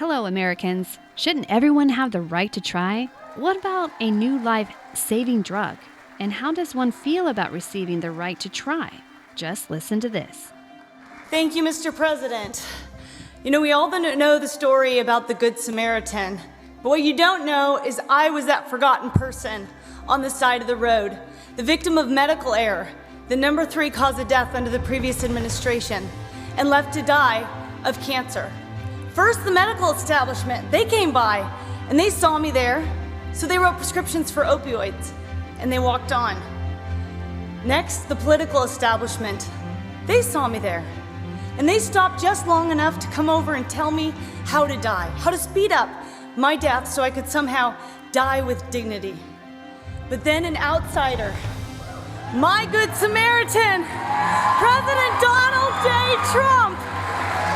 Hello, Americans. Shouldn't everyone have the right to try? What about a new life-saving drug? And how does one feel about receiving the right to try? Just listen to this. Thank you, Mr. President. You know, we all know the story about the Good Samaritan. But what you don't know is I was that forgotten person on the side of the road, the victim of medical error, the number 3 cause of death under the previous administration, and left to die of cancer. First, the medical establishment, they came by and they saw me there, so they wrote prescriptions for opioids and they walked on. Next, the political establishment, they saw me there and they stopped just long enough to come over and tell me how to die, how to speed up my death so I could somehow die with dignity. But then an outsider, my Good Samaritan, President Donald J. Trump,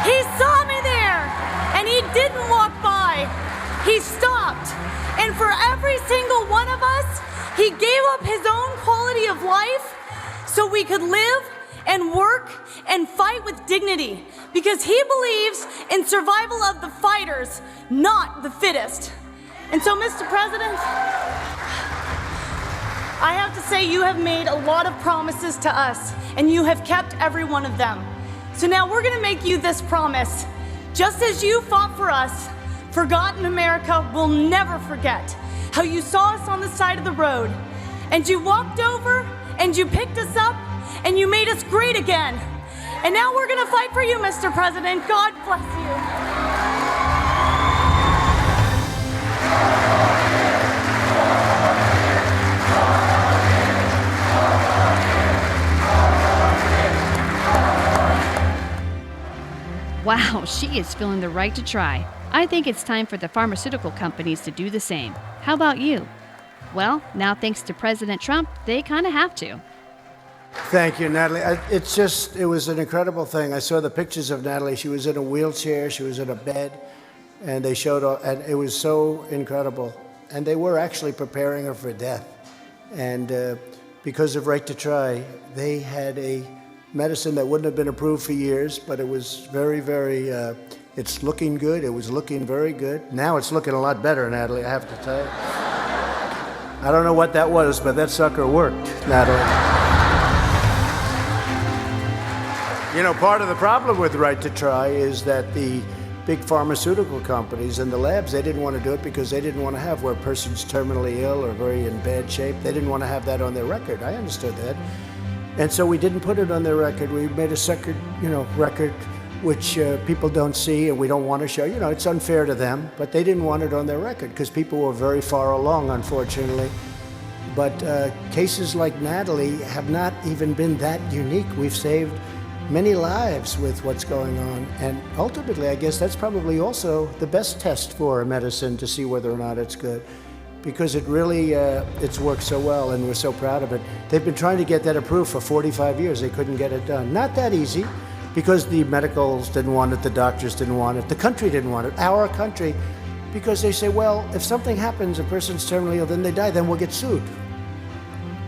he saw me there and he didn't walk by, he stopped. And for every single one of us, he gave up his own quality of life so we could live and work and fight with dignity, because he believes in survival of the fighters, not the fittest. And so, Mr. President, I have to say you have made a lot of promises to us, and you have kept every one of them. So now we're gonna make you this promise. Just as you fought for us, forgotten America will never forget how you saw us on the side of the road, and you walked over, and you picked us up, and you made us great again. And now we're gonna fight for you, Mr. President. God bless you. Wow, she is feeling the right to try. I think it's time for the pharmaceutical companies to do the same. How about you? Well, now thanks to President Trump, they kind of have to. Thank you, Natalie. It was an incredible thing. I saw the pictures of Natalie. She was in a wheelchair, she was in a bed, and they showed, and it was so incredible. And they were actually preparing her for death. And because of Right to Try, they had a medicine that wouldn't have been approved for years, but it was very, very, it's looking good. It was looking very good. Now it's looking a lot better, Natalie, I have to tell you. I don't know what that was, but that sucker worked, Natalie. You know, part of the problem with Right to Try is that the big pharmaceutical companies and the labs, they didn't want to do it because they didn't want to have where a person's terminally ill or very in bad shape. They didn't want to have that on their record. I understood that. And so we didn't put it on their record. We made a second, record which people don't see and we don't want to show. You know, it's unfair to them, but they didn't want it on their record because people were very far along, unfortunately. But cases like Natalie have not even been that unique. We've saved many lives with what's going on. And ultimately, I guess that's probably also the best test for a medicine to see whether or not it's good, because it really, it's worked so well and we're so proud of it. They've been trying to get that approved for 45 years. They couldn't get it done. Not that easy, because the medicals didn't want it, the doctors didn't want it, the country didn't want it, our country, because they say, well, if something happens, a person's terminally ill, then they die, then we'll get sued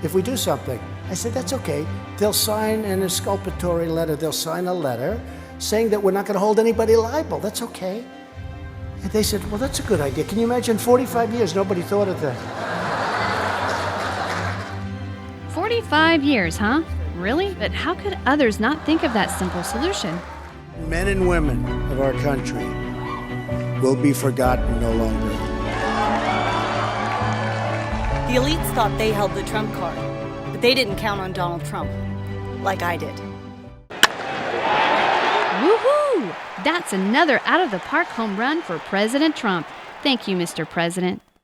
if we do something. I said, that's okay. They'll sign an exculpatory letter. They'll sign a letter saying that we're not going to hold anybody liable. That's okay. And they said, well, that's a good idea. Can you imagine 45 years, nobody thought of that? 45 years, huh? Really? But how could others not think of that simple solution? Men and women of our country will be forgotten no longer. The elites thought they held the trump card, but they didn't count on Donald Trump like I did. Woohoo! That's another out of the park home run for President Trump. Thank you, Mr. President.